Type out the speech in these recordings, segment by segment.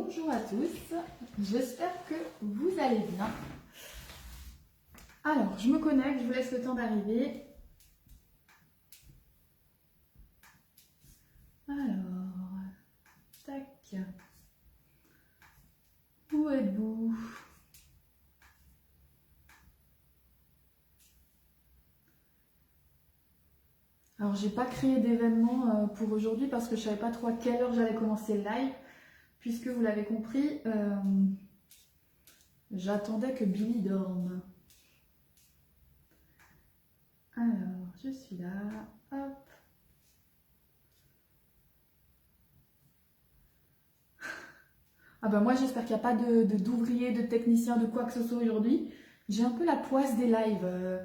Bonjour à tous, j'espère que vous allez bien. Alors, je me connecte, je vous laisse le temps d'arriver. Alors, tac. Où êtes-vous? Alors, j'ai pas créé d'événement pour aujourd'hui parce que je savais pas trop à quelle heure j'allais commencer le live. Puisque vous l'avez compris, j'attendais que Billy dorme. Alors, je suis là, hop. Ah ben moi j'espère qu'il n'y a pas d'ouvriers, de techniciens, de quoi que ce soit aujourd'hui. J'ai un peu la poisse des lives.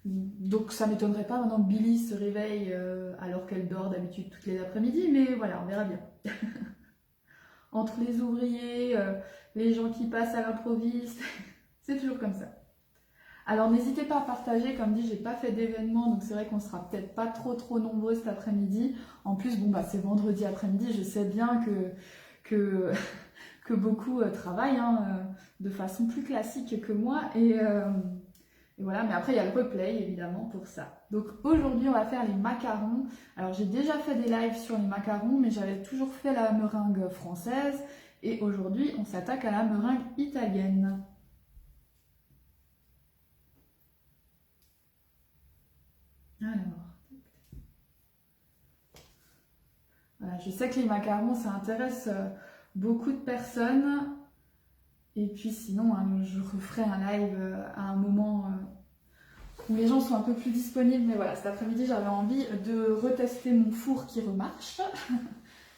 Donc ça m'étonnerait pas maintenant que Billy se réveille alors qu'elle dort d'habitude toutes les après-midi. Mais voilà, on verra bien. Entre les ouvriers, les gens qui passent à l'improviste, c'est toujours comme ça. Alors n'hésitez pas à partager, comme dit, j'ai pas fait d'événement, donc c'est vrai qu'on sera peut-être pas trop nombreux cet après-midi. En plus, bon bah c'est vendredi après-midi, je sais bien que beaucoup travaillent de façon plus classique que moi et voilà, mais après il y a le replay évidemment pour ça. Donc aujourd'hui on va faire les macarons. Alors j'ai déjà fait des lives sur les macarons, mais j'avais toujours fait la meringue française et aujourd'hui on s'attaque à la meringue italienne. Alors, voilà, je sais que les macarons ça intéresse beaucoup de personnes. Et puis sinon, je referai un live à un moment où les gens sont un peu plus disponibles. Mais voilà, cet après-midi, j'avais envie de retester mon four qui remarche,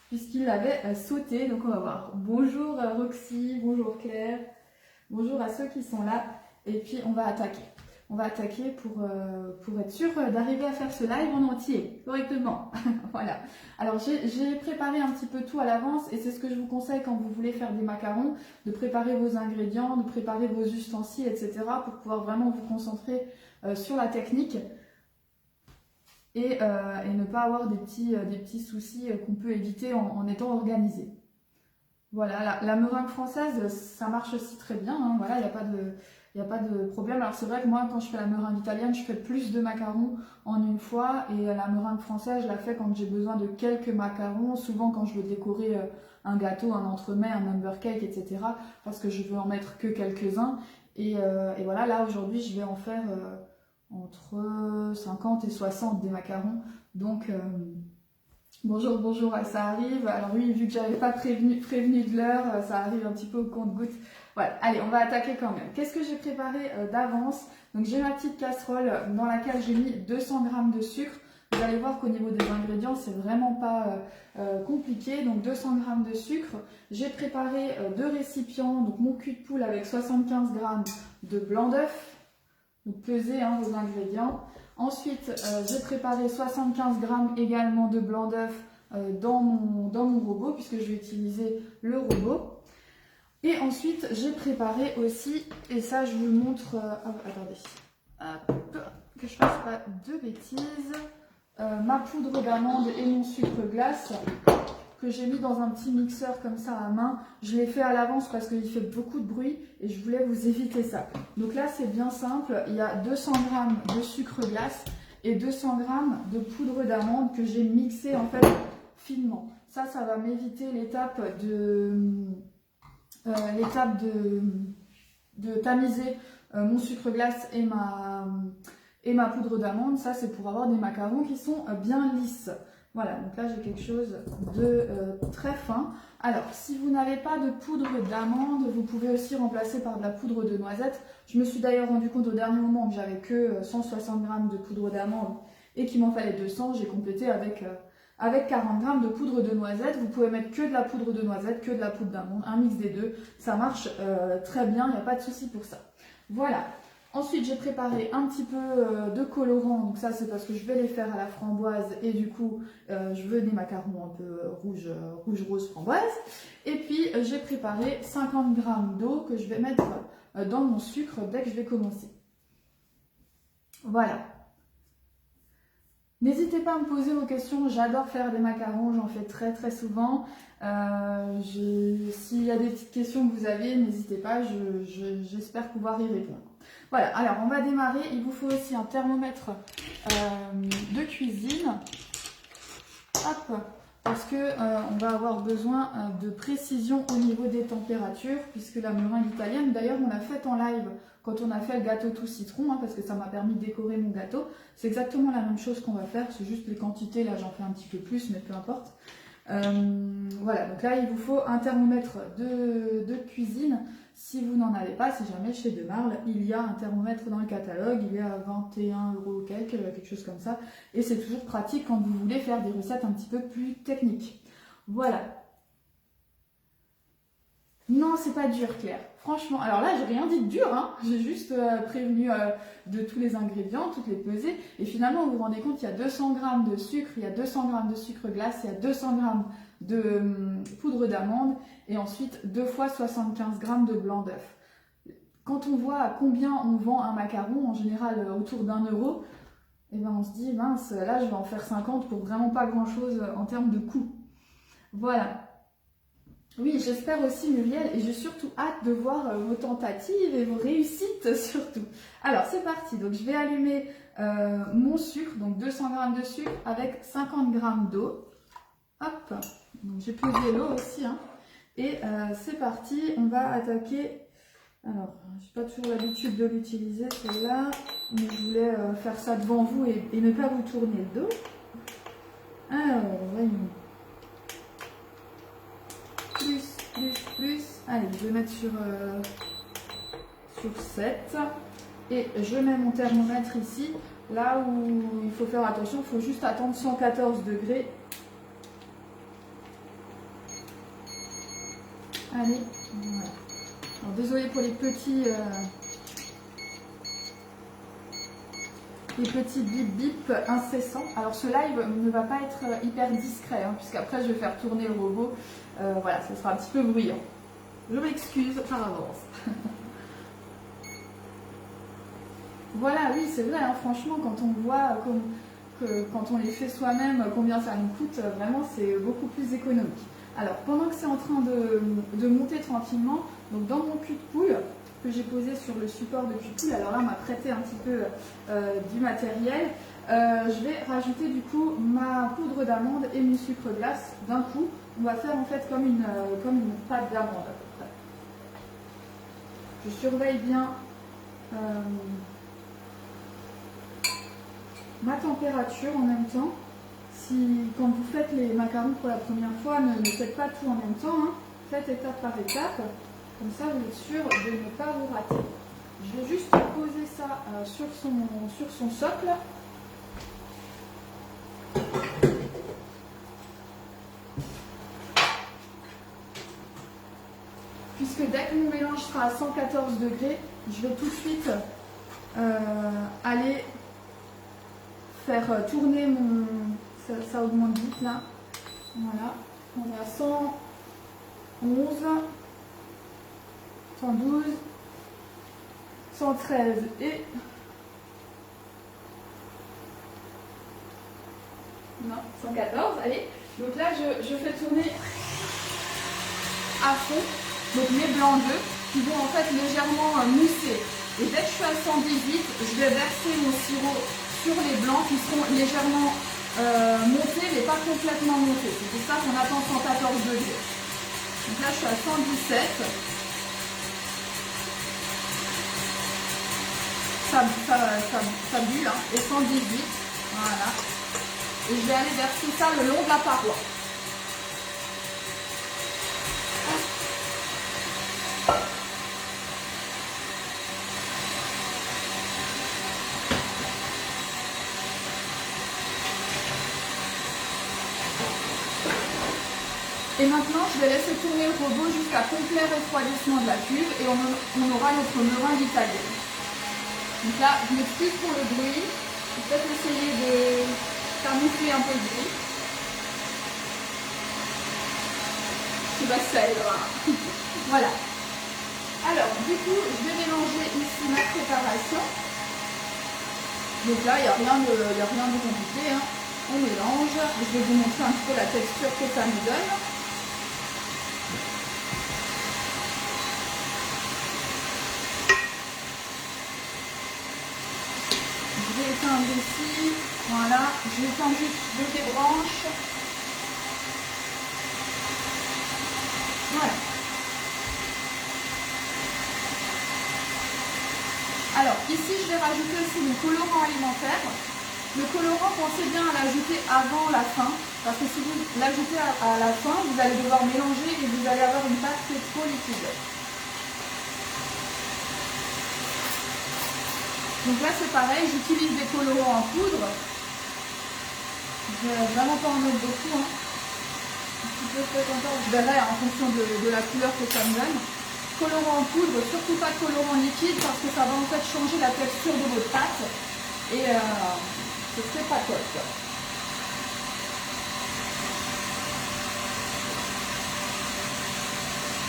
puisqu'il avait sauté. Donc on va voir. Bonjour Roxy, bonjour Claire, bonjour à ceux qui sont là. Et puis on va attaquer. On va attaquer pour être sûr d'arriver à faire ce live en entier, correctement. Voilà. Alors j'ai préparé un petit peu tout à l'avance et c'est ce que je vous conseille quand vous voulez faire des macarons, de préparer vos ingrédients, de préparer vos ustensiles, etc. pour pouvoir vraiment vous concentrer sur la technique et ne pas avoir des petits soucis qu'on peut éviter en étant organisé. Voilà, la meringue française, ça marche aussi très bien, hein. Voilà, il n'y a pas de problème. Alors c'est vrai que moi, quand je fais la meringue italienne, je fais plus de macarons en une fois. Et la meringue française, je la fais quand j'ai besoin de quelques macarons. Souvent quand je veux décorer un gâteau, un entremets, un number cake, etc. Parce que je veux en mettre que quelques-uns. Et voilà, là aujourd'hui, je vais en faire entre 50 et 60 des macarons. Donc... Bonjour, ça arrive. Alors oui, vu que j'avais pas prévenu de l'heure, ça arrive un petit peu au compte-gouttes. Voilà, allez, on va attaquer quand même. Qu'est-ce que j'ai préparé d'avance? Donc j'ai ma petite casserole dans laquelle j'ai mis 200 g de sucre. Vous allez voir qu'au niveau des ingrédients, c'est vraiment pas compliqué. Donc 200 g de sucre. J'ai préparé 2 récipients, donc mon cul de poule avec 75 g de blanc d'œuf. Donc pesez vos ingrédients. Ensuite, j'ai préparé 75 g également de blanc d'œuf dans mon robot, puisque je vais utiliser le robot. Et ensuite, j'ai préparé aussi, et ça je vous le montre, attendez, hop, que je fasse pas de bêtises, ma poudre d'amande et mon sucre glace, que j'ai mis dans un petit mixeur comme ça à main. Je l'ai fait à l'avance parce qu'il fait beaucoup de bruit et je voulais vous éviter ça. Donc là c'est bien simple, il y a 200 g de sucre glace et 200 g de poudre d'amande que j'ai mixé en fait finement. Ça va m'éviter l'étape de tamiser mon sucre glace et ma poudre d'amande. Ça c'est pour avoir des macarons qui sont bien lisses. Voilà, donc là j'ai quelque chose de très fin. Alors, si vous n'avez pas de poudre d'amande, vous pouvez aussi remplacer par de la poudre de noisette. Je me suis d'ailleurs rendu compte au dernier moment que j'avais que 160 g de poudre d'amande et qu'il m'en fallait 200. J'ai complété avec 40 g de poudre de noisette. Vous pouvez mettre que de la poudre de noisette, que de la poudre d'amande, un mix des deux. Ça marche très bien, il n'y a pas de souci pour ça. Voilà. Ensuite, j'ai préparé un petit peu de colorant, donc ça c'est parce que je vais les faire à la framboise et du coup je veux des macarons un peu rouge rose framboise. Et puis j'ai préparé 50 g d'eau que je vais mettre dans mon sucre dès que je vais commencer. Voilà. N'hésitez pas à me poser vos questions, j'adore faire des macarons, j'en fais très très souvent. S'il y a des petites questions que vous avez, n'hésitez pas, j'espère pouvoir y répondre. Voilà, alors on va démarrer. Il vous faut aussi un thermomètre de cuisine. Hop, parce que on va avoir besoin de précision au niveau des températures, puisque la meringue italienne, d'ailleurs on l'a faite en live quand on a fait le gâteau tout citron, hein, parce que ça m'a permis de décorer mon gâteau. C'est exactement la même chose qu'on va faire, c'est juste les quantités, là j'en fais un petit peu plus, mais peu importe. Voilà, donc là il vous faut un thermomètre de cuisine. Si vous n'en avez pas, si jamais chez Demarle, il y a un thermomètre dans le catalogue, il est à 21 € quelque chose comme ça. Et c'est toujours pratique quand vous voulez faire des recettes un petit peu plus techniques. Voilà. Non, c'est pas dur, Claire. Franchement, alors là, j'ai rien dit de dur, hein. J'ai juste prévenu de tous les ingrédients, toutes les pesées. Et finalement, vous vous rendez compte, il y a 200 g de sucre, il y a 200 g de sucre glace, il y a 200 g de poudre d'amande et ensuite 2 fois 75 g de blanc d'œuf. Quand on voit à combien on vend un macaron, en général autour d'1 €, et ben on se dit, mince, là, je vais en faire 50 pour vraiment pas grand-chose en termes de coût. Voilà. Oui, j'espère aussi Muriel, et j'ai surtout hâte de voir vos tentatives et vos réussites surtout. Alors c'est parti, donc je vais allumer mon sucre, donc 200 g de sucre avec 50 g d'eau. Hop, j'ai pesé l'eau aussi, hein. Et c'est parti, on va attaquer. Alors, j'ai pas toujours l'habitude de l'utiliser celle-là, mais je voulais faire ça devant vous et ne pas vous tourner le dos. Alors, voyons. Plus. Allez, je vais mettre sur 7. Et je mets mon thermomètre ici. Là où il faut faire attention, il faut juste attendre 114 degrés. Allez, voilà. Alors, désolée pour les petits bip bip incessants. Alors ce live ne va pas être hyper discret, hein, puisqu'après je vais faire tourner le robot. Voilà, ça sera un petit peu bruyant. Je m'excuse par avance. Voilà, oui, c'est vrai, hein, franchement, quand on voit quand on les fait soi-même, combien ça nous coûte, vraiment, c'est beaucoup plus économique. Alors, pendant que c'est en train de monter tranquillement, donc dans mon cul de poule, que j'ai posé sur le support de cul de poule, alors là, on m'a prêté un petit peu du matériel, je vais rajouter du coup ma poudre d'amande et mon sucre glace d'un coup. On va faire en fait comme une pâte d'amande à peu près. Je surveille bien ma température en même temps. Quand vous faites les macarons pour la première fois, ne faites pas tout en même temps, hein. Faites étape par étape, comme ça vous êtes sûr de ne pas vous rater. Je vais juste poser ça sur son socle. Puisque dès que mon mélange sera à 114 degrés, je vais tout de suite aller faire tourner mon... Ça augmente vite là. Voilà. On est à 111, 112, 113 et... Non, 114, allez. Donc là, je fais tourner à fond. Donc mes blancs d'œufs qui vont en fait légèrement mousser. Et dès que je suis à 118, je vais verser mon sirop sur les blancs qui seront légèrement montés mais pas complètement montés. C'est pour ça qu'on attend 114 degrés. Donc là je suis à 117. Ça bulle, hein, et 118. Voilà. Et je vais aller verser ça le long de la paroi. Et maintenant, je vais laisser tourner le robot jusqu'à complet refroidissement de la cuve et on aura notre meringue italienne. Donc là, je m'excuse pour le bruit. Je vais peut-être essayer de camoufler un peu le bruit. Je sais pas si ça aidera. Voilà. Alors, du coup, je vais mélanger ici ma préparation. Donc là, il n'y a rien de compliqué, hein. On mélange. Je vais vous montrer un petit peu la texture que ça nous donne. Je vais éteindre ici. Voilà. Je vais éteindre juste deux des branches. Voilà. Alors, ici, je vais rajouter aussi le colorant alimentaire. Le colorant, pensez bien à l'ajouter avant la fin, parce que si vous l'ajoutez à la fin, vous allez devoir mélanger et vous allez avoir une pâte qui est trop liquide. Donc là, c'est pareil, j'utilise des colorants en poudre. Je vais vraiment pas en mettre beaucoup, hein. Un petit peu peut-être encore, je verrai en fonction de la couleur que ça me donne. Colorant en poudre, surtout pas de colorant liquide, parce que ça va en fait changer la texture de votre pâte. Et ce serait pas top.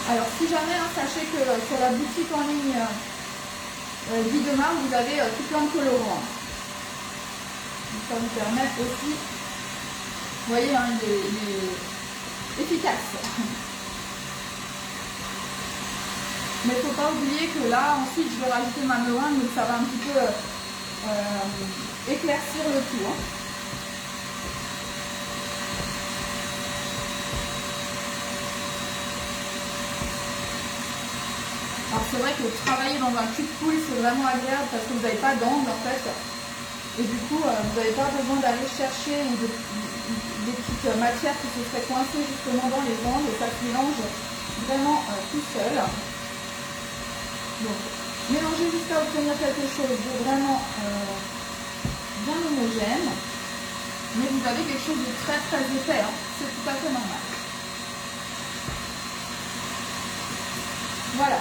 Alors si jamais, hein, sachez que sur la boutique en ligne Vie de Marne, vous avez tout plein de colorants. Donc, ça vous permet aussi, vous voyez, hein, il est efficace. Mais il ne faut pas oublier que là, ensuite, je vais rajouter ma meringue, donc ça va un petit peu éclaircir le tout. Hein. Alors c'est vrai que travailler dans un cube-poule, c'est vraiment agréable parce que vous n'avez pas d'angle en fait. Et du coup, vous n'avez pas besoin d'aller chercher des petites matières qui se seraient coincées justement dans les angles. Et ça se mélange vraiment tout seul. Donc, mélangez jusqu'à obtenir quelque chose de vraiment bien homogène. Mais vous avez quelque chose de très très épais. Hein. C'est tout à fait normal. Voilà.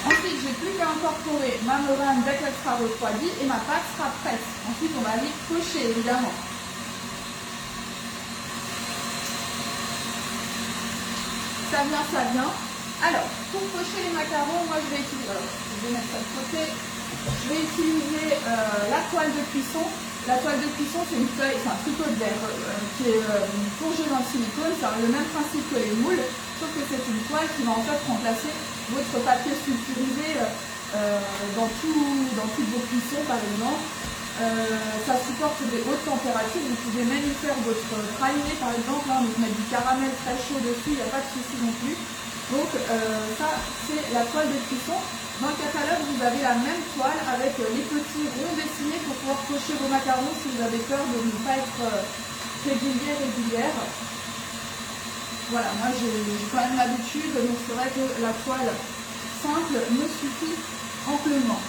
Ensuite, j'ai plus qu'à incorporer ma meringue dès qu'elle sera refroidie et ma pâte sera prête. Ensuite, on va aller pocher, évidemment. Ça vient. Alors, pour pocher les macarons, moi je vais utiliser, je vais mettre ça de côté, je vais utiliser la toile de cuisson. La toile de cuisson, c'est une feuille, c'est un tricot de verre qui est plongé dans le silicone. C'est le même principe que les moules, sauf que c'est une toile qui va en fait remplacer votre papier sulfurisé dans toutes vos cuissons, par exemple. Ça supporte des hautes températures. Vous pouvez même y faire votre praliné, par exemple, hein, donc mettre du caramel très chaud dessus, il n'y a pas de souci non plus. Donc ça, c'est la toile de cuisson. Dans le catalogue, vous avez la même toile avec les petits ronds dessinés pour pouvoir pocher vos macarons si vous avez peur de ne pas être régulière. Voilà, moi j'ai quand même l'habitude, donc c'est vrai que la toile simple me suffit amplement.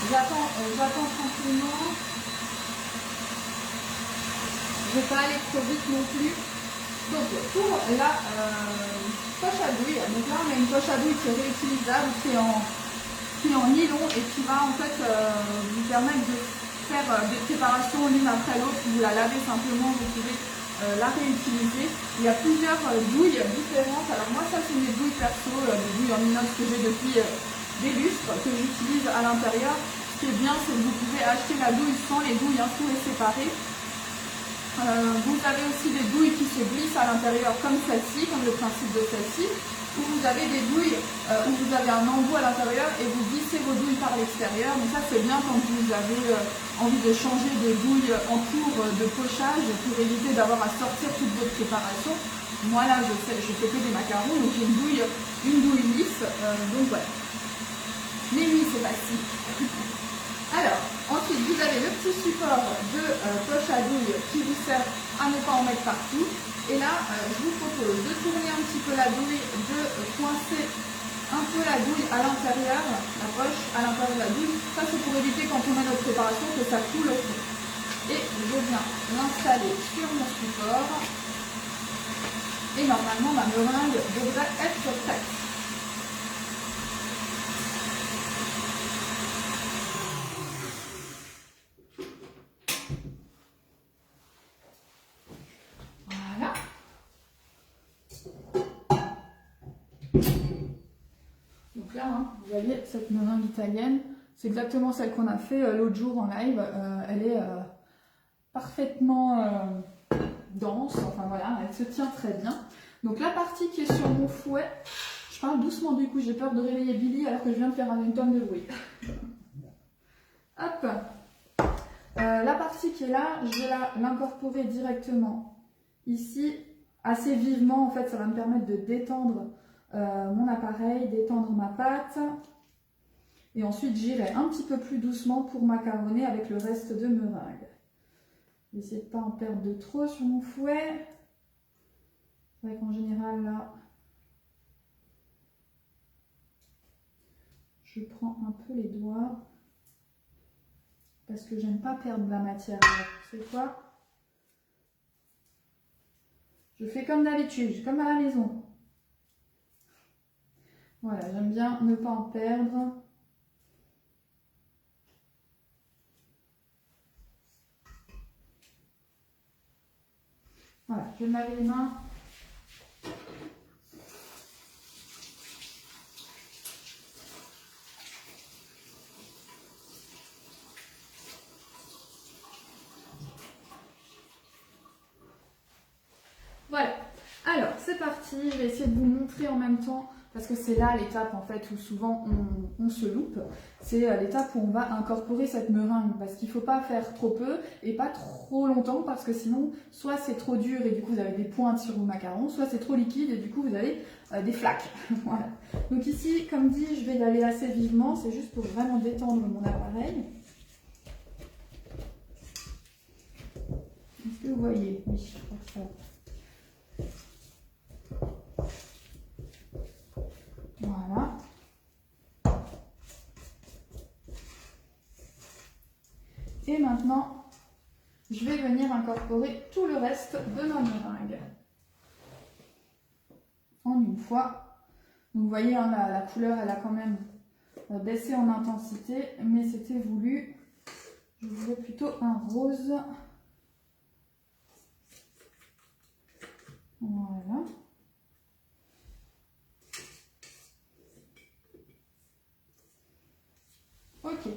J'attends tranquillement. Je ne vais pas aller trop vite non plus. Donc pour la poche à douille, donc là on a une poche à douille qui est réutilisable, qui est en nylon et qui va en fait vous permettre de faire des préparations l'une après l'autre. Vous la lavez simplement, vous pouvez la réutiliser. Il y a plusieurs douilles différentes. Alors moi ça c'est mes douilles perso, des douilles en inox que j'ai depuis des lustres que j'utilise à l'intérieur. Ce qui est bien, c'est que vous pouvez acheter la douille sans les douilles, hein, tout est séparé. Vous avez aussi des douilles qui se glissent à l'intérieur comme celle-ci, comme le principe de celle-ci, ou vous avez des douilles où vous avez un embout à l'intérieur et vous glissez vos douilles par l'extérieur. Donc ça c'est bien quand vous avez envie de changer de douille en cours de pochage pour éviter d'avoir à sortir toute votre préparation. Moi là je fais que des macarons, donc j'ai une douille lisse, donc voilà. Les nuits c'est facile. Alors, ensuite, vous avez le petit support de poche à douille qui vous sert à ne pas en mettre partout. Et là, je vous propose de tourner un petit peu la douille, de coincer un peu la douille à l'intérieur, la poche à l'intérieur de la douille. Ça, c'est pour éviter quand on met notre préparation que ça coule au fond. Et je viens l'installer sur mon support. Et normalement, ma meringue devrait être prête. Donc là, hein, vous voyez, cette meringue italienne, c'est exactement celle qu'on a fait l'autre jour en live. Elle est parfaitement dense, enfin voilà, elle se tient très bien. Donc la partie qui est sur mon fouet, je parle doucement du coup, j'ai peur de réveiller Billy alors que je viens de faire une tonne de bruit. Hop, la partie qui est là, je vais l'incorporer directement ici, assez vivement en fait, ça va me permettre de détendre mon appareil, d'étendre ma pâte. Et ensuite, j'irai un petit peu plus doucement pour macaroner avec le reste de meringue. Je vais essayer de ne pas en perdre de trop sur mon fouet. C'est vrai qu'en général, là, je prends un peu les doigts parce que j'aime pas perdre de la matière. Alors, vous savez quoi? Je fais comme d'habitude, comme à la maison. Voilà, j'aime bien ne pas en perdre. Voilà, je vais me laver les mains. Voilà, alors c'est parti, je vais essayer de vous montrer en même temps, parce que c'est là l'étape en fait où souvent on se loupe, c'est l'étape où on va incorporer cette meringue, parce qu'il ne faut pas faire trop peu et pas trop longtemps, parce que sinon soit c'est trop dur et du coup vous avez des pointes sur vos macarons, soit c'est trop liquide et du coup vous avez des flaques. Voilà. Donc ici, comme dit, je vais y aller assez vivement, c'est juste pour vraiment détendre mon appareil. Est-ce que vous voyez? Oui, je crois que ça... Voilà. Et maintenant, je vais venir incorporer tout le reste de ma meringue. En une fois. Donc vous voyez, hein, la couleur, elle a quand même baissé en intensité, mais c'était voulu. Je voulais plutôt un rose. Voilà. Ok.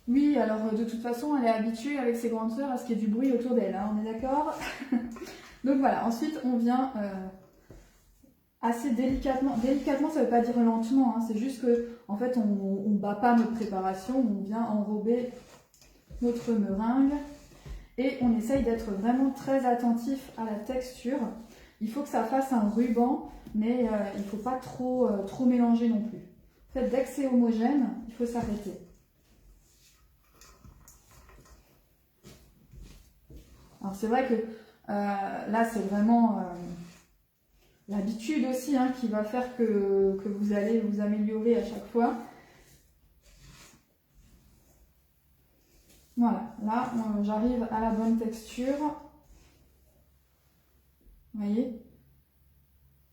Oui, alors de toute façon, elle est habituée avec ses grandes sœurs à ce qu'il y ait du bruit autour d'elle, hein, on est d'accord? Donc voilà, ensuite on vient assez délicatement, ça ne veut pas dire lentement, hein, c'est juste que en fait on ne bat pas notre préparation, on vient enrober notre meringue et on essaye d'être vraiment très attentif à la texture. Il faut que ça fasse un ruban, mais il ne faut pas trop mélanger non plus. En fait, dès que c'est homogène, il faut s'arrêter. Alors c'est vrai que là c'est vraiment l'habitude aussi hein, qui va faire que vous allez vous améliorer à chaque fois. Voilà, là j'arrive à la bonne texture. Vous voyez?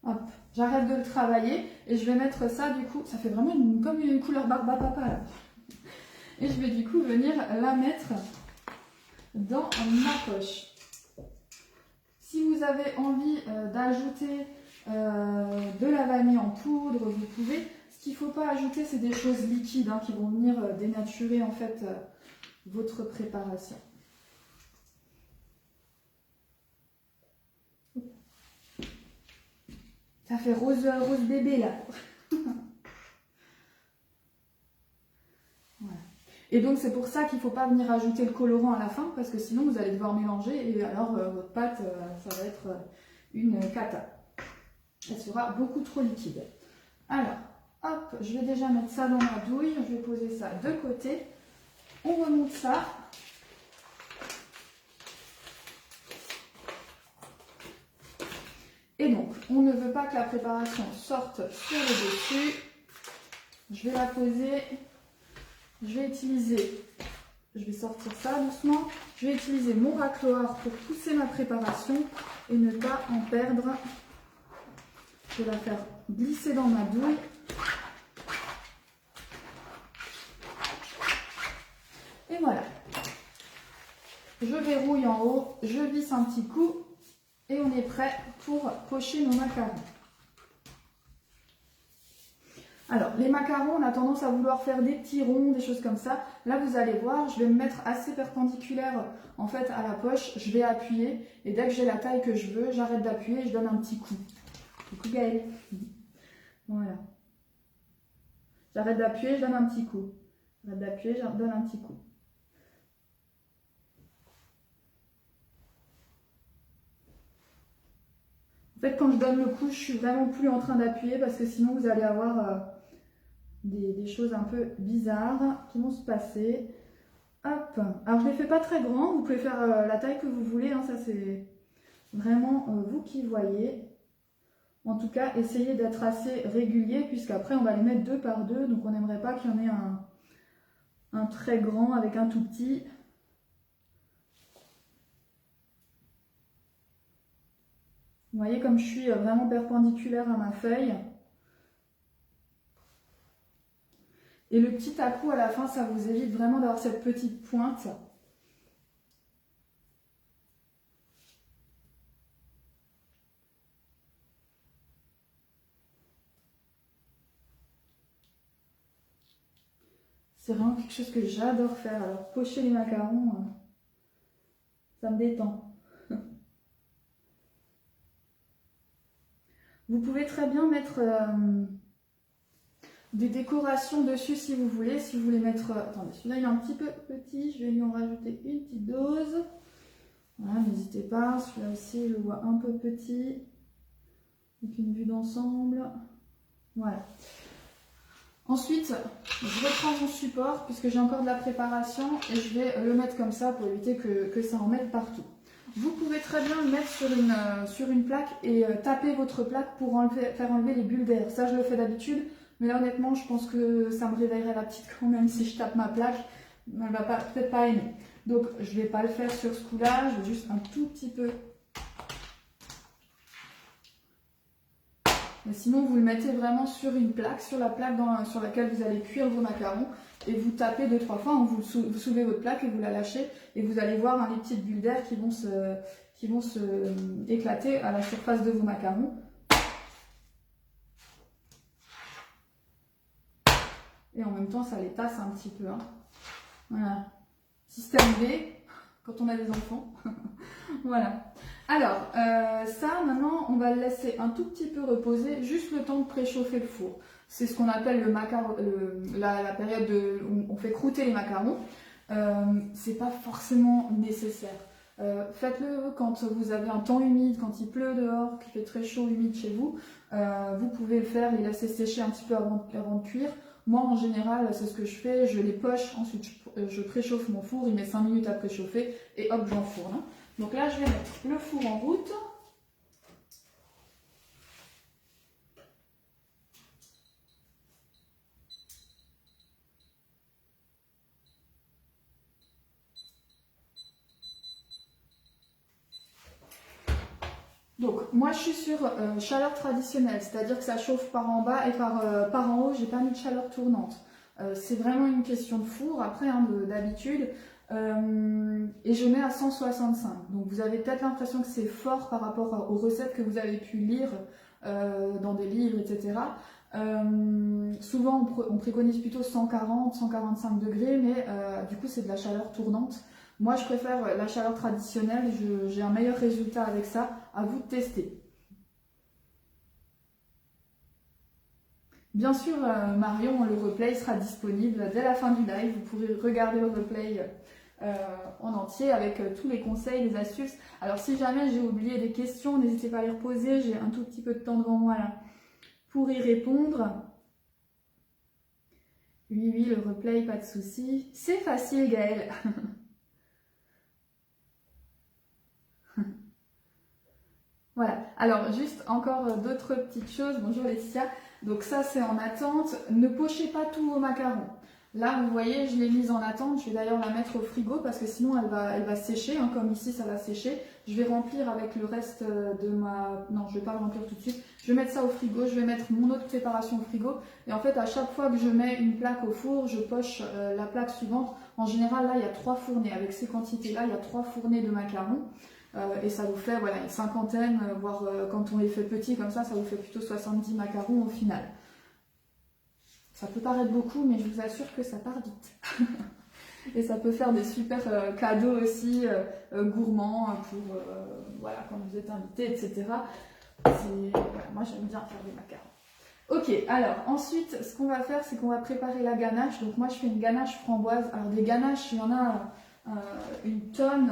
Hop, j'arrête de le travailler et je vais mettre ça du coup, ça fait vraiment comme une couleur barbe à papa là. Et je vais du coup venir la mettre dans ma poche. Si vous avez envie d'ajouter de la vanille en poudre, vous pouvez. Ce qu'il ne faut pas ajouter, c'est des choses liquides hein, qui vont venir dénaturer en fait votre préparation. Ça fait rose bébé là. Voilà. Et donc c'est pour ça qu'il ne faut pas venir ajouter le colorant à la fin parce que sinon vous allez devoir mélanger et alors votre pâte ça va être une cata. Elle sera beaucoup trop liquide. Alors, hop, je vais déjà mettre ça dans ma douille, je vais poser ça de côté. On remonte ça. Et donc, on ne veut pas que la préparation sorte sur le dessus. Je vais la poser. Je vais utiliser, je vais sortir ça doucement. Je vais utiliser mon racloir pour pousser ma préparation et ne pas en perdre. Je vais la faire glisser dans ma douille. Et voilà. Je verrouille en haut, je visse un petit coup et on est prêt pour pocher nos macarons. Alors, les macarons, on a tendance à vouloir faire des petits ronds, des choses comme ça. Là, vous allez voir, je vais me mettre assez perpendiculaire en fait à la poche. Je vais appuyer et dès que j'ai la taille que je veux, j'arrête d'appuyer et je donne un petit coup. Coucou Gaëlle. Voilà. J'arrête d'appuyer, je donne un petit coup. J'arrête d'appuyer, je donne un petit coup. En fait, quand je donne le coup, je suis vraiment plus en train d'appuyer parce que sinon vous allez avoir des choses un peu bizarres qui vont se passer. Hop. Alors je ne les fais pas très grands, vous pouvez faire la taille que vous voulez, hein, ça c'est vraiment vous qui voyez. En tout cas, essayez d'être assez régulier puisqu'après on va les mettre 2 par 2, donc on n'aimerait pas qu'il y en ait un très grand avec un tout petit. Vous voyez comme je suis vraiment perpendiculaire à ma feuille. Et le petit à-coup à la fin, ça vous évite vraiment d'avoir cette petite pointe. C'est vraiment quelque chose que j'adore faire. Alors pocher les macarons, ça me détend. Vous pouvez très bien mettre des décorations dessus si vous voulez. Si vous voulez mettre... attendez, celui-là il est un petit peu petit, je vais lui en rajouter une petite dose. Voilà, n'hésitez pas. Celui-là aussi, je le vois un peu petit. Avec une vue d'ensemble. Voilà. Ensuite, je reprends mon support puisque j'ai encore de la préparation et je vais le mettre comme ça pour éviter que ça en mette partout. Vous pouvez très bien le mettre sur une plaque et taper votre plaque pour faire enlever les bulles d'air. Ça, je le fais d'habitude, mais là, honnêtement, je pense que ça me réveillerait la petite quand même si je tape ma plaque. Elle va peut-être pas aimer. Donc, je ne vais pas le faire sur ce coup-là, je vais juste un tout petit peu. Mais sinon, vous le mettez vraiment sur une plaque, sur la plaque sur laquelle vous allez cuire vos macarons et vous tapez 2-3 fois, vous soulevez votre plaque et vous la lâchez et vous allez voir les petites bulles d'air qui vont se éclater à la surface de vos macarons. Et en même temps, ça les tasse un petit peu. Hein. Voilà. Système B, quand on a des enfants. Voilà. Alors, ça, maintenant, on va le laisser un tout petit peu reposer, juste le temps de préchauffer le four. C'est ce qu'on appelle la période où on fait croûter les macarons. C'est pas forcément nécessaire. Faites-le quand vous avez un temps humide, quand il pleut dehors, qu'il fait très chaud, humide chez vous. Vous pouvez le faire, les laisser sécher un petit peu avant de cuire. Moi, en général, c'est ce que je fais. Je les poche, ensuite je préchauffe mon four. Il met 5 minutes à préchauffer et hop, j'enfourne. Donc là, je vais mettre le four en route. Donc, moi, je suis sur chaleur traditionnelle, c'est-à-dire que ça chauffe par en bas et par en haut, j'ai pas mis de chaleur tournante. C'est vraiment une question de four, après, hein, d'habitude. Et je mets à 165. Donc, vous avez peut-être l'impression que c'est fort par rapport aux recettes que vous avez pu lire dans des livres, etc. Souvent, on préconise plutôt 140, 145 degrés, mais du coup, c'est de la chaleur tournante. Moi, je préfère la chaleur traditionnelle, j'ai un meilleur résultat avec ça. À vous de tester. Bien sûr, Marion, le replay sera disponible dès la fin du live. Vous pourrez regarder le replay en entier avec tous les conseils, les astuces. Alors, si jamais j'ai oublié des questions, n'hésitez pas à les reposer. J'ai un tout petit peu de temps devant moi là pour y répondre. Oui, le replay, pas de souci. C'est facile, Gaëlle. Voilà, alors juste encore d'autres petites choses. Bonjour Laetitia. Donc ça c'est en attente. Ne pochez pas tous vos macarons. Là, vous voyez, je l'ai mise en attente. Je vais d'ailleurs la mettre au frigo parce que sinon elle va sécher, hein, comme ici ça va sécher. Je vais remplir avec le reste de ma... Non, je vais pas le remplir tout de suite. Je vais mettre ça au frigo, je vais mettre mon autre préparation au frigo. Et en fait, à chaque fois que je mets une plaque au four, je poche la plaque suivante. En général, là, il y a 3 fournées. Avec ces quantités-là, il y a 3 fournées de macarons. Et ça vous fait voilà, une cinquantaine, voire quand on les fait petits comme ça vous fait plutôt 70 macarons au final. Ça peut paraître beaucoup, mais je vous assure que ça part vite. Et ça peut faire des super cadeaux aussi, gourmands, pour voilà, quand vous êtes invité, etc. Voilà, moi j'aime bien faire des macarons. Ok, alors ensuite, ce qu'on va faire, c'est qu'on va préparer la ganache. Donc moi je fais une ganache framboise. Alors des ganaches, il y en a une tonne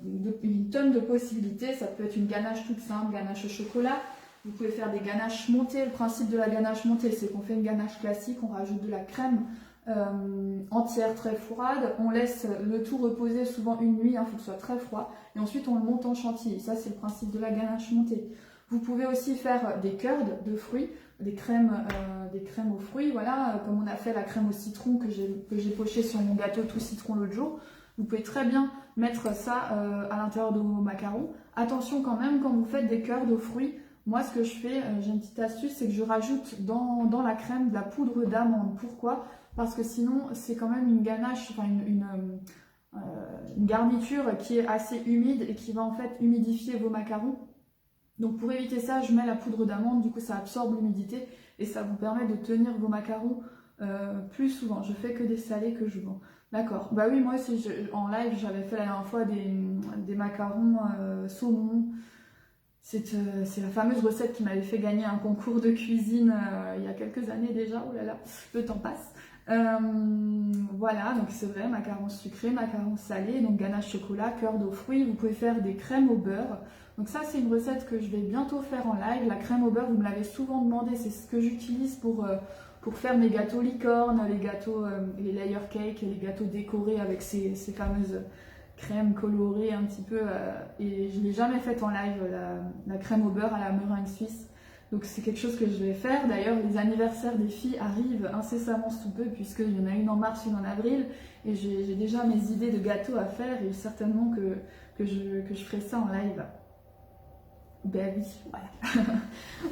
de possibilités. Ça peut être une ganache toute simple, ganache au chocolat. Vous pouvez faire des ganaches montées. Le principe de la ganache montée, c'est qu'on fait une ganache classique, on rajoute de la crème entière très froide. On laisse le tout reposer souvent une nuit, il faut que ce soit très froid. Et ensuite, on le monte en chantilly. Ça, c'est le principe de la ganache montée. Vous pouvez aussi faire des curds de fruits, des crèmes aux fruits, voilà, comme on a fait la crème au citron que j'ai poché sur mon gâteau tout citron l'autre jour. Vous pouvez très bien mettre ça à l'intérieur de vos macarons. Attention quand même, quand vous faites des curds aux fruits, moi ce que je fais, j'ai une petite astuce, c'est que je rajoute dans la crème de la poudre d'amande. Pourquoi? Parce que sinon, c'est quand même une ganache, enfin une garniture qui est assez humide et qui va en fait humidifier vos macarons. Donc pour éviter ça, je mets la poudre d'amande, du coup ça absorbe l'humidité et ça vous permet de tenir vos macarons plus souvent. Je fais que des salés que je vends. D'accord. Bah oui, moi aussi, en live, j'avais fait la dernière fois des macarons saumon. C'est la fameuse recette qui m'avait fait gagner un concours de cuisine il y a quelques années déjà. Oh là là, le temps passe. Voilà, donc c'est vrai, macarons sucrés, macarons salés, donc ganache chocolat, cœur aux fruits. Vous pouvez faire des crèmes au beurre. Donc ça, c'est une recette que je vais bientôt faire en live. La crème au beurre, vous me l'avez souvent demandé, c'est ce que j'utilise pour faire mes gâteaux licorne, les gâteaux, les layer cakes et les gâteaux décorés avec ces fameuses crèmes colorées un petit peu. Et je ne l'ai jamais faite en live, la crème au beurre à la meringue suisse. Donc c'est quelque chose que je vais faire. D'ailleurs, les anniversaires des filles arrivent incessamment sous peu, puisqu'il y en a une en mars, une en avril. Et j'ai déjà mes idées de gâteaux à faire, et certainement que je ferai ça en live. Ben oui, voilà.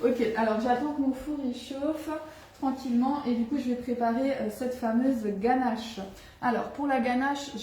Ok, alors j'attends que mon four il chauffe tranquillement, et du coup je vais préparer cette fameuse ganache. Alors pour la ganache,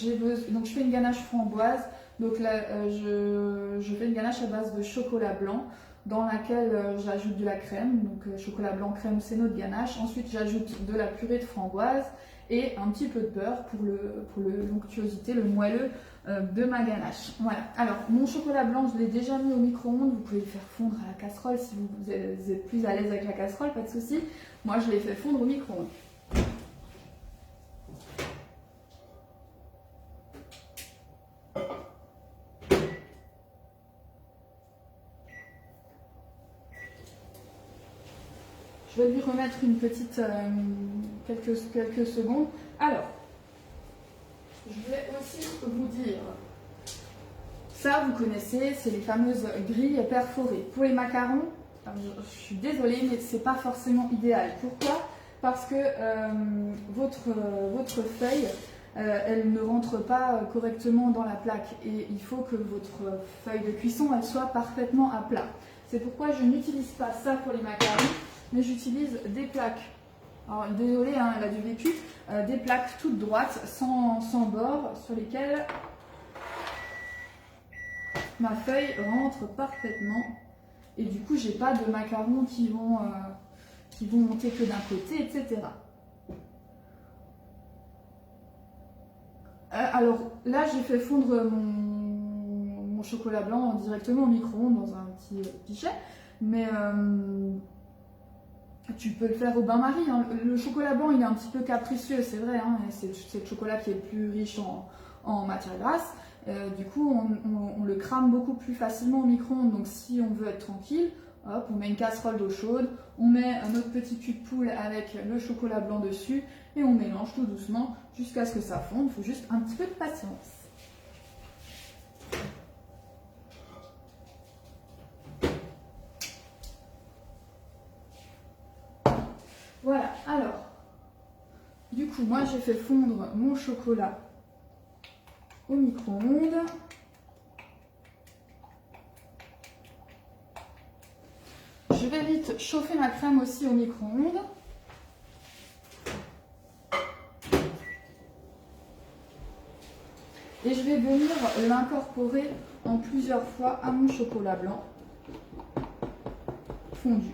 donc je fais une ganache framboise. Donc là, je fais une ganache à base de chocolat blanc, dans laquelle j'ajoute de la crème. Donc chocolat blanc, crème, c'est notre ganache. Ensuite j'ajoute de la purée de framboise et un petit peu de beurre pour l'onctuosité, le moelleux de ma ganache. Voilà. Alors mon chocolat blanc, je l'ai déjà mis au micro-ondes. Vous pouvez le faire fondre à la casserole si vous êtes plus à l'aise avec la casserole, pas de souci. Moi je l'ai fait fondre au micro-ondes. Je vais lui remettre une petite quelques secondes. Alors, je voulais aussi vous dire, ça vous connaissez, c'est les fameuses grilles perforées. Pour les macarons, je suis désolée, mais c'est pas forcément idéal. Pourquoi? Parce que votre feuille, elle ne rentre pas correctement dans la plaque, et il faut que votre feuille de cuisson, elle soit parfaitement à plat. C'est pourquoi je n'utilise pas ça pour les macarons, mais j'utilise des plaques. Alors désolée, hein, elle a du vécu, des plaques toutes droites, sans bord, sur lesquelles ma feuille rentre parfaitement. Et du coup, j'ai pas de macarons qui vont monter que d'un côté, etc. Alors là, j'ai fait fondre mon chocolat blanc directement au micro-ondes dans un petit pichet, mais tu peux le faire au bain-marie. Hein. Le chocolat blanc, il est un petit peu capricieux, c'est vrai. Hein, c'est le chocolat qui est le plus riche en matière grasse. Du coup, on le crame beaucoup plus facilement au micro-ondes. Donc, si on veut être tranquille, hop, on met une casserole d'eau chaude, on met notre petit cul de poule avec le chocolat blanc dessus et on mélange tout doucement jusqu'à ce que ça fonde. Il faut juste un petit peu de patience. Voilà, alors, du coup, coup, moi j'ai fait fondre mon chocolat au micro-ondes. Je vais vite chauffer ma crème aussi au micro-ondes. Et je vais venir l'incorporer en plusieurs fois à mon chocolat blanc fondu.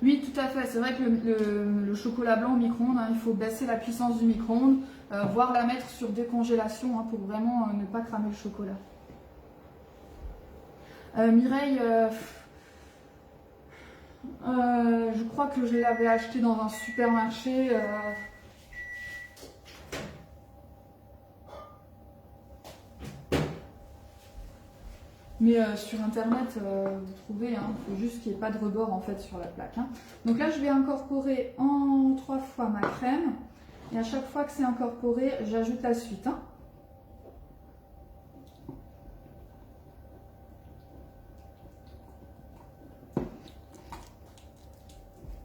Oui, tout à fait. C'est vrai que le chocolat blanc au micro-ondes, hein, il faut baisser la puissance du micro-ondes, voire la mettre sur décongélation, hein, pour vraiment ne pas cramer le chocolat. Mireille, je crois que je l'avais acheté dans un supermarché. Mais sur internet, vous trouvez, hein, il faut juste qu'il n'y ait pas de rebord en fait sur la plaque. Hein. Donc là, je vais incorporer en 3 fois ma crème. Et à chaque fois que c'est incorporé, j'ajoute la suite. Hein.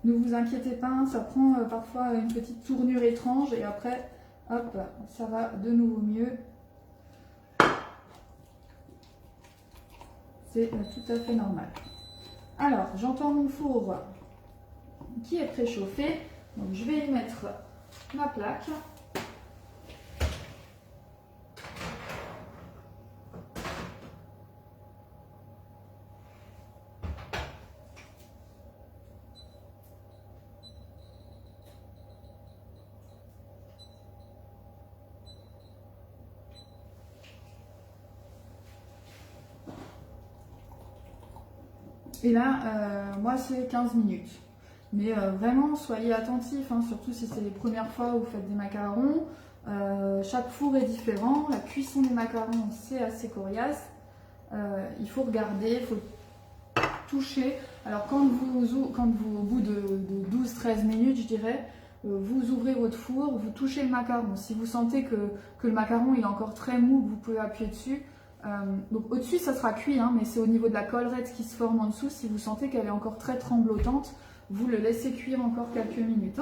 Ne vous inquiétez pas, hein, ça prend parfois une petite tournure étrange et après, hop, ça va de nouveau mieux. C'est tout à fait normal. Alors, j'entends mon four qui est préchauffé. Donc, je vais y mettre ma plaque. Et là, moi, c'est 15 minutes. Mais vraiment, soyez attentifs, hein, surtout si c'est les premières fois où vous faites des macarons. Chaque four est différent. La cuisson des macarons, c'est assez coriace. Il faut regarder, il faut toucher. Alors, quand vous au bout de 12-13 minutes, je dirais, vous ouvrez votre four, vous touchez le macaron. Si vous sentez que le macaron il est encore très mou, vous pouvez appuyer dessus. Donc au-dessus ça sera cuit, hein, mais c'est au niveau de la collerette qui se forme en dessous. Si vous sentez qu'elle est encore très tremblotante, vous le laissez cuire encore quelques minutes.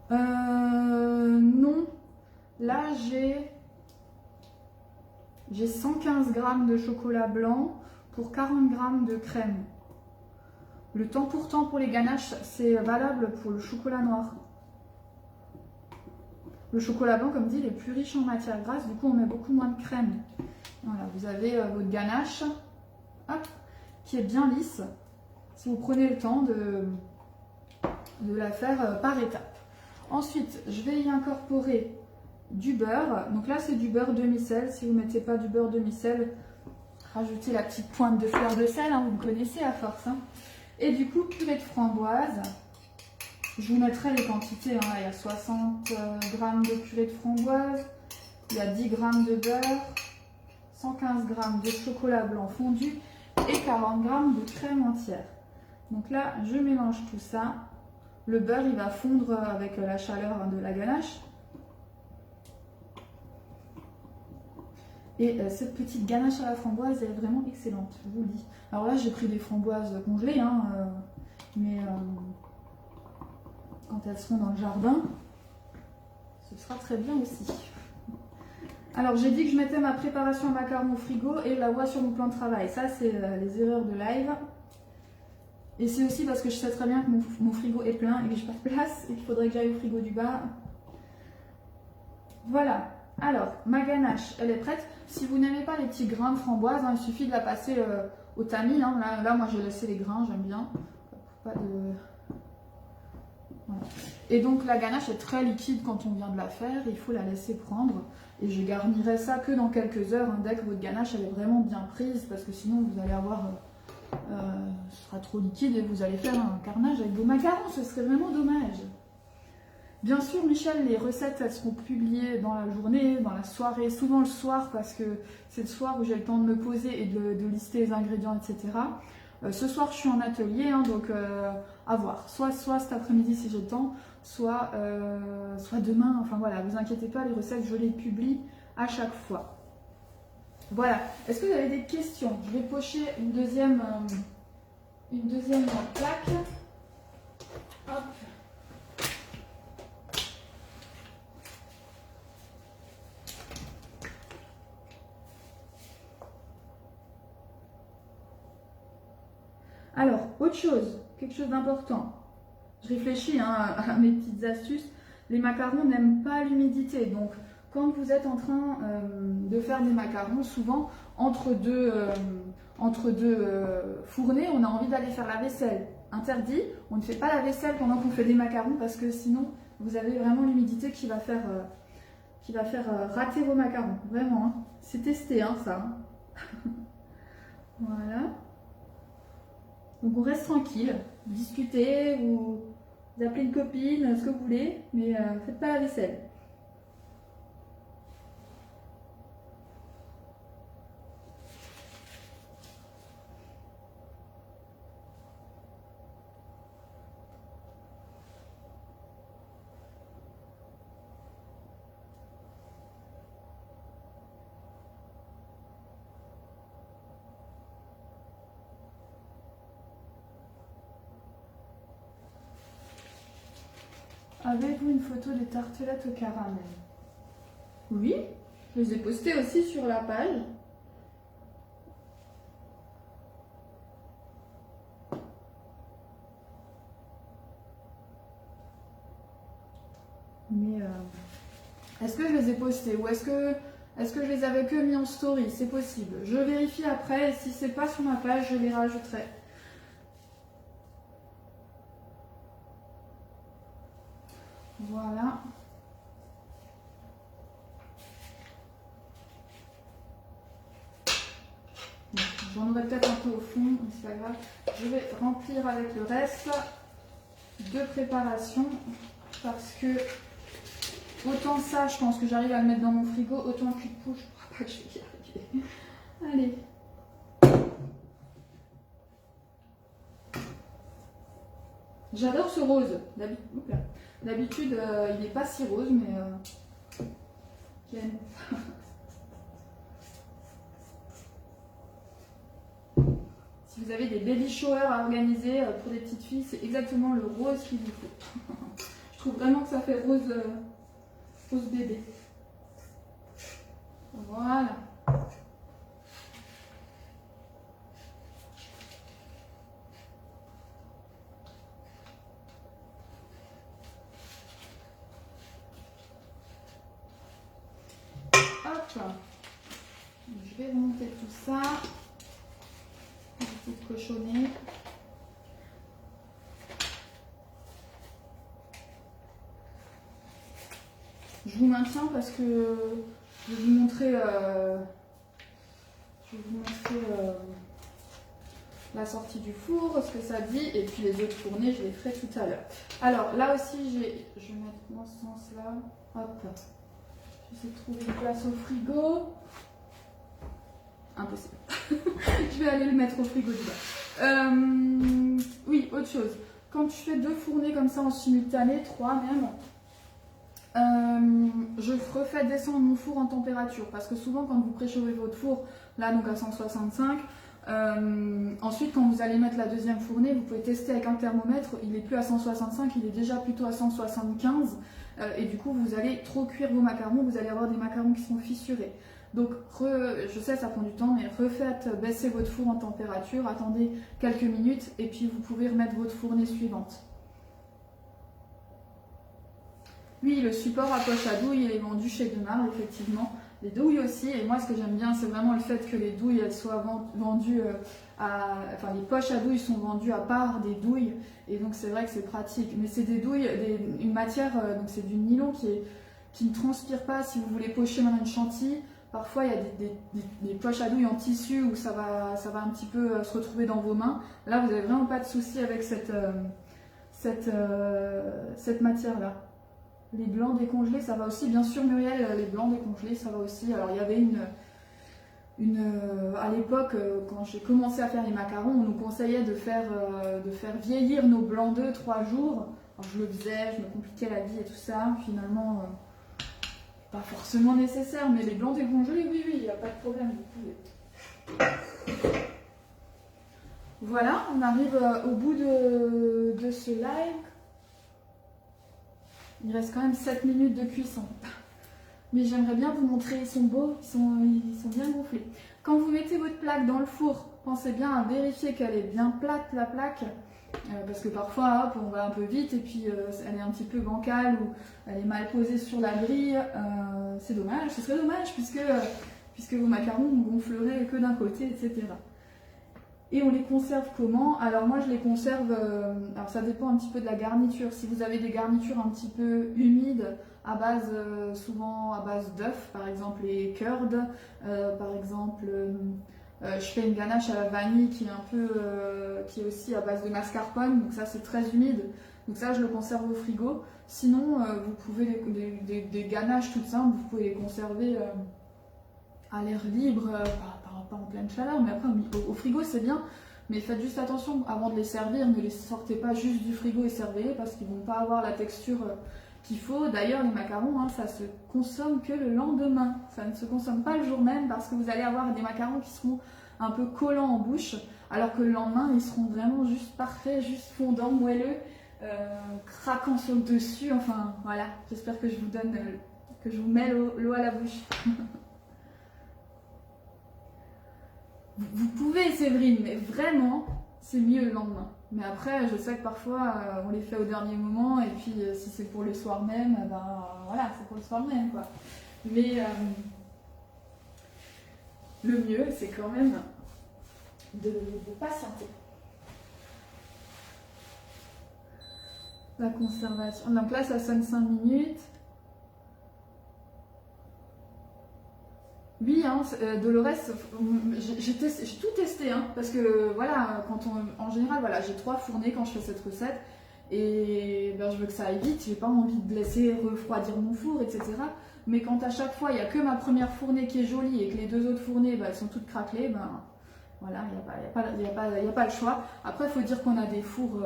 Non, là j'ai 115 g de chocolat blanc pour 40 g de crème. Le temps pour les ganaches, c'est valable pour le chocolat noir. Le chocolat blanc, comme dit, il est plus riche en matière grasse, du coup on met beaucoup moins de crème. Voilà, vous avez votre ganache, hop, qui est bien lisse, si vous prenez le temps de la faire par étapes. Ensuite, je vais y incorporer du beurre. Donc là, c'est du beurre demi-sel. Si vous ne mettez pas du beurre demi-sel, rajoutez la petite pointe de fleur de sel, hein, vous me connaissez à force. Hein. Et du coup, purée de framboise. Je vous mettrai les quantités, hein. Il y a 60 g de purée de framboise, il y a 10 g de beurre, 115 g de chocolat blanc fondu et 40 g de crème entière. Donc là, je mélange tout ça. Le beurre, il va fondre avec la chaleur de la ganache. Et cette petite ganache à la framboise, elle est vraiment excellente, je vous le dis. Alors là, j'ai pris des framboises congelées, hein, mais... quand elles seront dans le jardin, ce sera très bien aussi. Alors j'ai dit que je mettais ma préparation à macarons au frigo et je la vois sur mon plan de travail. Ça c'est les erreurs de live. Et c'est aussi parce que je sais très bien que mon frigo est plein et que j'ai pas de place et qu'il faudrait que j'aille au frigo du bas. Voilà. Alors ma ganache, elle est prête. Si vous n'aimez pas les petits grains de framboise, hein, il suffit de la passer au tamis. Hein. Là moi j'ai laissé les grains, j'aime bien. Pas de... Voilà. Et donc la ganache est très liquide quand on vient de la faire, il faut la laisser prendre. Et je garnirai ça que dans quelques heures, hein, dès que votre ganache elle est vraiment bien prise, parce que sinon vous allez avoir, ce sera trop liquide et vous allez faire un carnage avec vos macarons, ce serait vraiment dommage. Bien sûr Michel, les recettes elles seront publiées dans la journée, dans la soirée, souvent le soir parce que c'est le soir où j'ai le temps de me poser et de lister les ingrédients, etc. Ce soir je suis en atelier, hein, donc à voir, soit cet après-midi si j'ai le temps, soit demain, enfin voilà, vous inquiétez pas, les recettes je les publie à chaque fois. Voilà. Est-ce que vous avez des questions? Je vais pocher une deuxième plaque. Hop. Alors, autre chose, quelque chose d'important. Je réfléchis à mes petites astuces. Les macarons n'aiment pas l'humidité. Donc, quand vous êtes en train de faire des macarons, souvent, entre deux fournées, on a envie d'aller faire la vaisselle. Interdit, on ne fait pas la vaisselle pendant qu'on fait des macarons parce que sinon, vous avez vraiment l'humidité qui va faire rater vos macarons. Vraiment, hein. C'est testé, hein, ça. Voilà. Donc on reste tranquille, vous discutez, vous appelez une copine, ce que vous voulez, mais faites pas la vaisselle. Avez-vous une photo des tartelettes au caramel? Oui, je les ai postées aussi sur la page. Mais est-ce que je les ai postées ou est-ce que je les avais que mis en story? C'est possible. Je vérifie après et si c'est pas sur ma page, je les rajouterai. Voilà. J'en aurai peut-être un peu au fond, mais c'est pas grave. Je vais remplir avec le reste de préparation parce que autant ça, je pense que j'arrive à le mettre dans mon frigo, autant le cul de poule, je ne crois pas que je vais y arriver. Allez. J'adore ce rose. D'habitude, il n'est pas si rose, mais si vous avez des baby showers à organiser pour des petites filles, c'est exactement le rose qu'il vous faut. Je trouve vraiment que ça fait rose bébé. Voilà. Je vais remonter tout ça. Un petit cochonnet. Je vous maintiens parce que je vais vous montrer, la sortie du four, ce que ça dit, et puis les autres fournées, je les ferai tout à l'heure. Alors là aussi, je vais mettre dans ce sens-là. Hop. J'essaie de trouver une place au frigo. Impossible. Je vais aller le mettre au frigo du bas. Oui, autre chose. Quand je fais 2 fournées comme ça en simultané, 3 même, je refais descendre mon four en température parce que souvent quand vous préchauffez votre four, là donc à 165, ensuite quand vous allez mettre la deuxième fournée, vous pouvez tester avec un thermomètre, il n'est plus à 165, il est déjà plutôt à 175 et du coup vous allez trop cuire vos macarons, vous allez avoir des macarons qui sont fissurés. Donc je sais ça prend du temps, mais refaites baisser votre four en température, attendez quelques minutes et puis vous pouvez remettre votre fournée suivante. Oui, le support à poche à douille, il est vendu chez Demar, effectivement. Les douilles aussi, et moi ce que j'aime bien, c'est vraiment le fait que les douilles, elles soient vendues enfin les poches à douille sont vendues à part des douilles, et donc c'est vrai que c'est pratique. Mais c'est des douilles, une matière, donc c'est du nylon qui ne transpire pas si vous voulez pocher dans une chantilly. Parfois, il y a des poches à douille en tissu où ça va un petit peu se retrouver dans vos mains. Là, vous n'avez vraiment pas de souci avec cette matière-là. Les blancs décongelés, ça va aussi. Bien sûr, Muriel, les blancs décongelés, ça va aussi. Alors, il y avait à l'époque, quand j'ai commencé à faire les macarons, on nous conseillait de faire vieillir nos blancs d'œufs 3 jours. Alors, je le faisais, je me compliquais la vie et tout ça. Finalement, pas forcément nécessaire, mais les blancs décongelés, oui, il n'y a pas de problème, vous pouvez. Voilà, on arrive au bout de ce live. Il reste quand même 7 minutes de cuisson. Mais j'aimerais bien vous montrer, ils sont beaux, ils sont bien gonflés. Quand vous mettez votre plaque dans le four, pensez bien à vérifier qu'elle est bien plate, la plaque. Parce que parfois, hop, on va un peu vite et puis elle est un petit peu bancale ou elle est mal posée sur la grille. C'est dommage, ce serait dommage puisque vos macarons ne gonfleraient que d'un côté, etc. Et on les conserve comment? Alors moi je les conserve, alors ça dépend un petit peu de la garniture. Si vous avez des garnitures un petit peu humides, à base, souvent à base d'œufs, par exemple les curds, par exemple je fais une ganache à la vanille qui est un peu, qui est aussi à base de mascarpone, donc ça c'est très humide, donc ça je le conserve au frigo. Sinon vous pouvez des ganaches toutes simples, vous pouvez les conserver à l'air libre, pas en pleine chaleur, mais après au frigo c'est bien, mais faites juste attention avant de les servir, ne les sortez pas juste du frigo et servez-les parce qu'ils vont pas avoir la texture qu'il faut. D'ailleurs les macarons, hein, ça se consomme que le lendemain, ça ne se consomme pas le jour même parce que vous allez avoir des macarons qui seront un peu collants en bouche, alors que le lendemain ils seront vraiment juste parfaits, juste fondants, moelleux, craquant sur le dessus, enfin voilà, j'espère que je vous donne, que je vous mets l'eau à la bouche. Vous pouvez, Séverine, mais vraiment, c'est mieux le lendemain. Mais après, je sais que parfois, on les fait au dernier moment, et puis si c'est pour le soir même, ben voilà, c'est pour le soir même, quoi. Mais le mieux, c'est quand même de patienter. La conservation. Donc là, ça sonne 5 minutes. Oui, hein, Dolores, j'ai tout testé, hein, parce que voilà, en général, voilà, j'ai 3 fournées quand je fais cette recette, et ben, je veux que ça aille vite, j'ai pas envie de laisser refroidir mon four, etc. Mais quand à chaque fois, il n'y a que ma première fournée qui est jolie et que les 2 autres fournées, ben, elles sont toutes craquelées, ben voilà, il n'y a pas le choix. Après, il faut dire qu'on a des fours,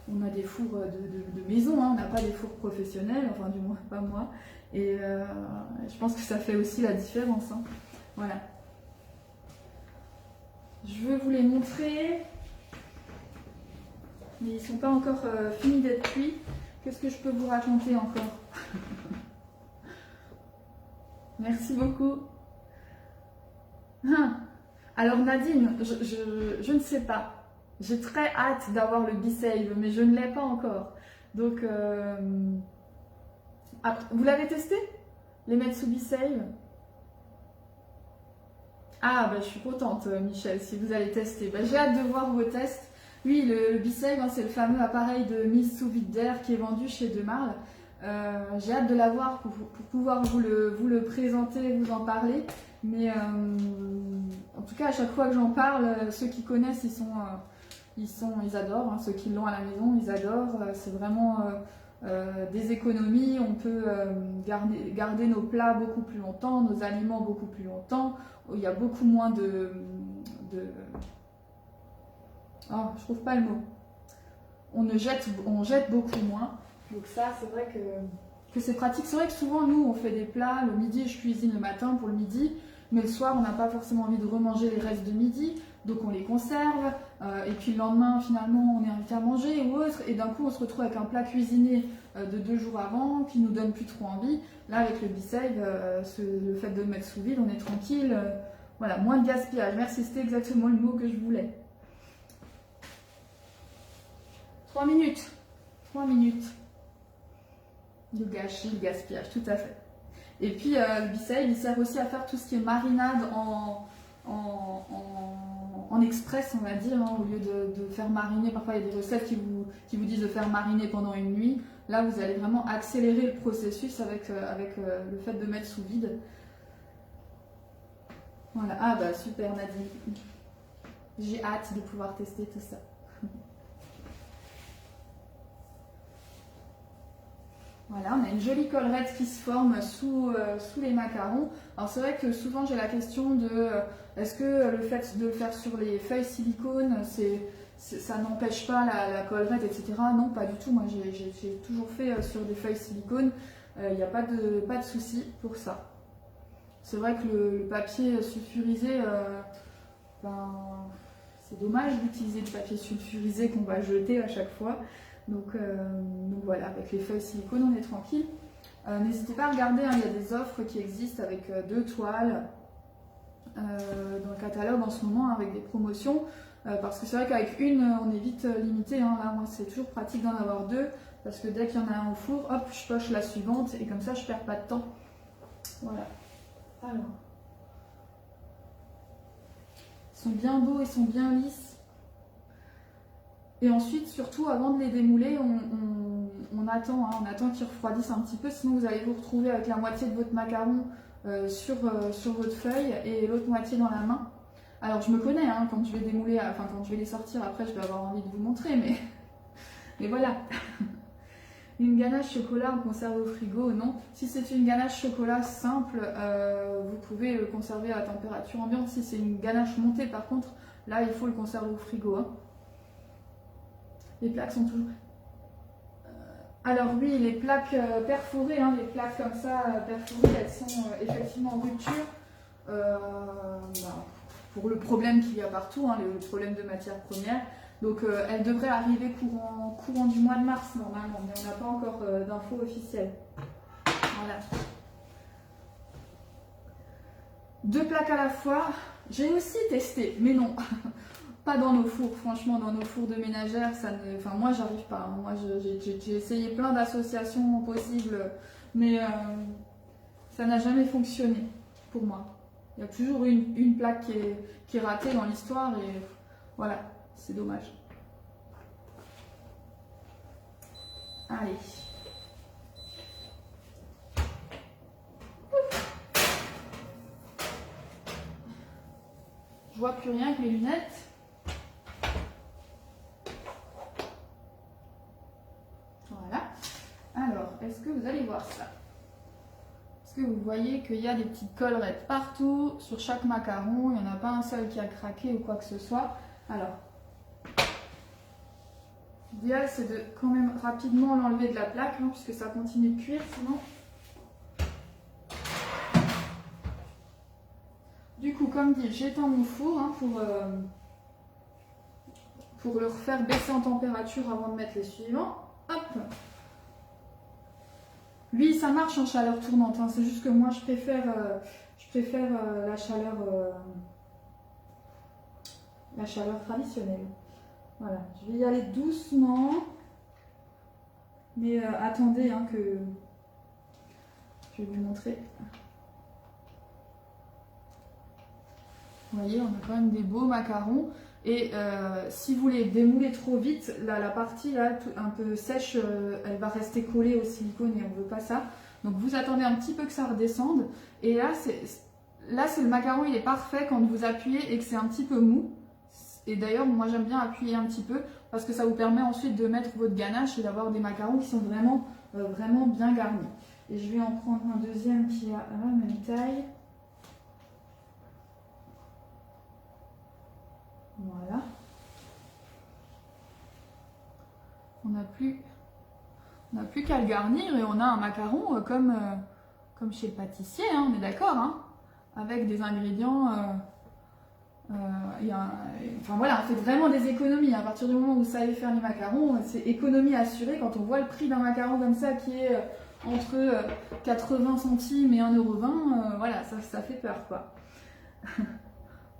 de maison, hein, on n'a pas des fours professionnels, enfin du moins pas moi. Et je pense que ça fait aussi la différence. Hein. Voilà. Je veux vous les montrer. Mais ils ne sont pas encore finis d'être cuits. Qu'est-ce que je peux vous raconter encore? Merci beaucoup. Alors Nadine, je ne sais pas. J'ai très hâte d'avoir le B-Save, mais je ne l'ai pas encore. Donc... vous l'avez testé? Les Metsubi Save? Ah, bah, je suis contente, Michel, si vous allez tester. Bah, j'ai hâte de voir vos tests. Oui, le B-Save, hein, c'est le fameux appareil de mise sous vide d'air qui est vendu chez Demarle. J'ai hâte de l'avoir pour pouvoir vous le présenter, vous en parler. Mais en tout cas, à chaque fois que j'en parle, ceux qui connaissent, ils adorent. Hein. Ceux qui l'ont à la maison, ils adorent. C'est vraiment... des économies, on peut garder nos plats beaucoup plus longtemps, nos aliments beaucoup plus longtemps, il y a beaucoup moins oh, je trouve pas le mot. On jette beaucoup moins, donc ça c'est vrai que c'est pratique. C'est vrai que souvent nous on fait des plats, le midi je cuisine le matin pour le midi, mais le soir on n'a pas forcément envie de remanger les restes de midi, donc on les conserve, et puis le lendemain finalement on est invité à manger ou autre, et d'un coup on se retrouve avec un plat cuisiné de 2 jours avant qui nous donne plus trop envie. Là avec le B-Save, le fait de le mettre sous vide, on est tranquille, voilà, moins de gaspillage. Merci, c'était exactement le mot que je voulais. 3 minutes. 3 minutes. Le gâchis, le gaspillage, tout à fait. Et puis le B-Save, il sert aussi à faire tout ce qui est marinade en express, on va dire, hein, au lieu de faire mariner. Parfois, il y a des recettes qui vous disent de faire mariner pendant une nuit. Là, vous allez vraiment accélérer le processus avec le fait de mettre sous vide. Voilà. Ah bah super Nadine. J'ai hâte de pouvoir tester tout ça. Voilà, on a une jolie collerette qui se forme sous les macarons. Alors c'est vrai que souvent j'ai la question de est-ce que le fait de le faire sur les feuilles silicone, ça n'empêche pas la collerette, etc. Non, pas du tout. Moi, j'ai toujours fait sur des feuilles silicone. Il n'y a pas de souci pour ça. C'est vrai que le papier sulfurisé, ben, c'est dommage d'utiliser du papier sulfurisé qu'on va jeter à chaque fois. Donc voilà, avec les feuilles silicone, on est tranquille. N'hésitez pas à regarder, hein, il y a des offres qui existent avec 2 toiles dans le catalogue en ce moment, avec des promotions. Parce que c'est vrai qu'avec une, on est vite limité. Hein. Là, moi, c'est toujours pratique d'en avoir 2. Parce que dès qu'il y en a un au four, hop, je poche la suivante. Et comme ça, je perds pas de temps. Voilà. Alors. Ils sont bien beaux, ils sont bien lisses. Et ensuite, surtout, avant de les démouler, on attend, hein, on attend qu'ils refroidissent un petit peu. Sinon, vous allez vous retrouver avec la moitié de votre macaron sur votre feuille et l'autre moitié dans la main. Alors, je me connais, hein, quand je vais démouler, enfin, quand je vais les sortir, après, je vais avoir envie de vous montrer, mais voilà. Une ganache chocolat en conserve au frigo, non. Si c'est une ganache chocolat simple, vous pouvez le conserver à température ambiante. Si c'est une ganache montée, par contre, là, il faut le conserver au frigo. Hein. Les plaques sont toujours... Alors oui, les plaques perforées, hein, les plaques comme ça, perforées, elles sont effectivement en rupture. Pour le problème qu'il y a partout, hein, le problème de matière première. Donc elle devrait arriver courant du mois de mars normalement, mais on n'a pas encore d'infos officielles. Voilà. 2 plaques à la fois, j'ai aussi testé, mais non, pas dans nos fours. Franchement, dans nos fours de ménagère, ça ne... Enfin, moi, j'arrive pas. Hein. Moi, j'ai essayé plein d'associations possibles, mais ça n'a jamais fonctionné pour moi. Il y a toujours une plaque qui est ratée dans l'histoire et voilà. C'est dommage. Allez. Je vois plus rien avec les lunettes. Voilà. Alors, est-ce que vous allez voir ça? Est-ce que vous voyez qu'il y a des petites collerettes partout sur chaque macaron? Il n'y en a pas un seul qui a craqué ou quoi que ce soit. Alors, l'idéal, c'est de quand même rapidement l'enlever de la plaque, hein, puisque ça continue de cuire sinon. Du coup, comme dit, j'éteins mon four hein, pour le refaire baisser en température avant de mettre les suivants. Hop. Lui, ça marche en chaleur tournante, hein, c'est juste que moi, je préfère la chaleur traditionnelle. Voilà, je vais y aller doucement, mais attendez hein, que je vais vous montrer. Vous voyez, on a quand même des beaux macarons. Et si vous les démoulez trop vite, la partie là, un peu sèche, elle va rester collée au silicone et on ne veut pas ça. Donc vous attendez un petit peu que ça redescende. Et là, c'est le macaron, il est parfait quand vous appuyez et que c'est un petit peu mou. Et d'ailleurs, moi j'aime bien appuyer un petit peu parce que ça vous permet ensuite de mettre votre ganache et d'avoir des macarons qui sont vraiment, vraiment bien garnis. Et je vais en prendre un deuxième qui a la même taille. Voilà. On n'a plus qu'à le garnir et on a un macaron comme chez le pâtissier, hein, on est d'accord, hein, avec des ingrédients... enfin voilà, on fait vraiment des économies. À partir du moment où vous savez faire les macarons, c'est économie assurée. Quand on voit le prix d'un macaron comme ça qui est entre 80 centimes et 1,20 €, voilà, ça fait peur quoi.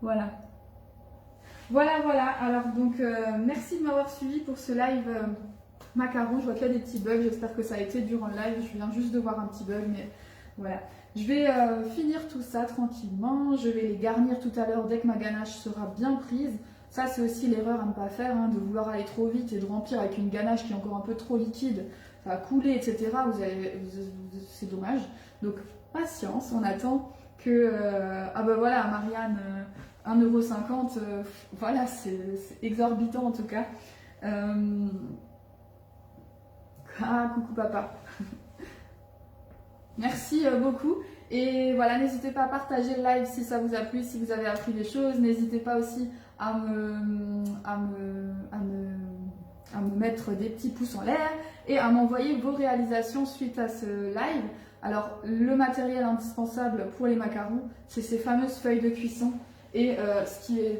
Voilà. Voilà. Alors donc merci de m'avoir suivi pour ce live macaron. Je vois qu'il y a des petits bugs. J'espère que ça a été durant le live. Je viens juste de voir un petit bug, mais voilà. Je vais finir tout ça tranquillement. Je vais les garnir tout à l'heure dès que ma ganache sera bien prise. Ça, c'est aussi l'erreur à ne pas faire, hein, de vouloir aller trop vite et de remplir avec une ganache qui est encore un peu trop liquide. Ça va couler, etc. C'est dommage. Donc, patience. On attend que... ah ben voilà, Marianne, 1,50 €. Voilà, c'est exorbitant en tout cas. Ah, coucou papa. Merci beaucoup. Et voilà, n'hésitez pas à partager le live si ça vous a plu, si vous avez appris des choses. N'hésitez pas aussi à me mettre des petits pouces en l'air et à m'envoyer vos réalisations suite à ce live. Alors, le matériel indispensable pour les macarons, c'est ces fameuses feuilles de cuisson et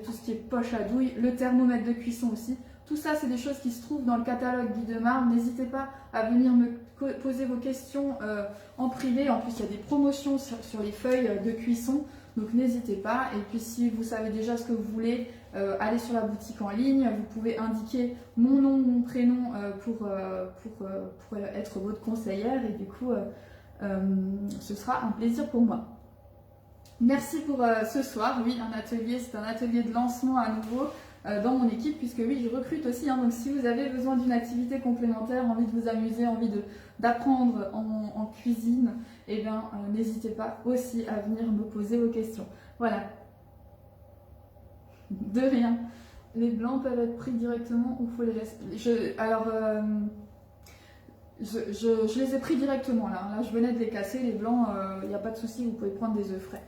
tout ce qui est poche à douille, le thermomètre de cuisson aussi. Tout ça, c'est des choses qui se trouvent dans le catalogue Guy de Marbre. N'hésitez pas à venir me poser vos questions en privé. En plus, il y a des promotions sur les feuilles de cuisson, donc n'hésitez pas. Et puis, si vous savez déjà ce que vous voulez, allez sur la boutique en ligne. Vous pouvez indiquer mon nom, mon prénom pour être votre conseillère. Et du coup, ce sera un plaisir pour moi. Merci pour ce soir. Oui, c'est un atelier de lancement à nouveau dans mon équipe, puisque oui, je recrute aussi. Hein, donc si vous avez besoin d'une activité complémentaire, envie de vous amuser, envie d'apprendre en cuisine, eh bien, n'hésitez pas aussi à venir me poser vos questions. Voilà. De rien. Les blancs peuvent être pris directement ou faut les laisser. Je les ai pris directement là. Là, je venais de les casser. Les blancs, il n'y a pas de souci, vous pouvez prendre des œufs frais.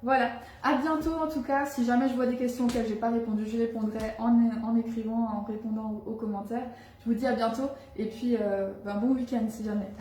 Voilà, à bientôt en tout cas. Si jamais je vois des questions auxquelles j'ai pas répondu, je répondrai en écrivant, en répondant aux commentaires. Je vous dis à bientôt et puis bon week-end si jamais.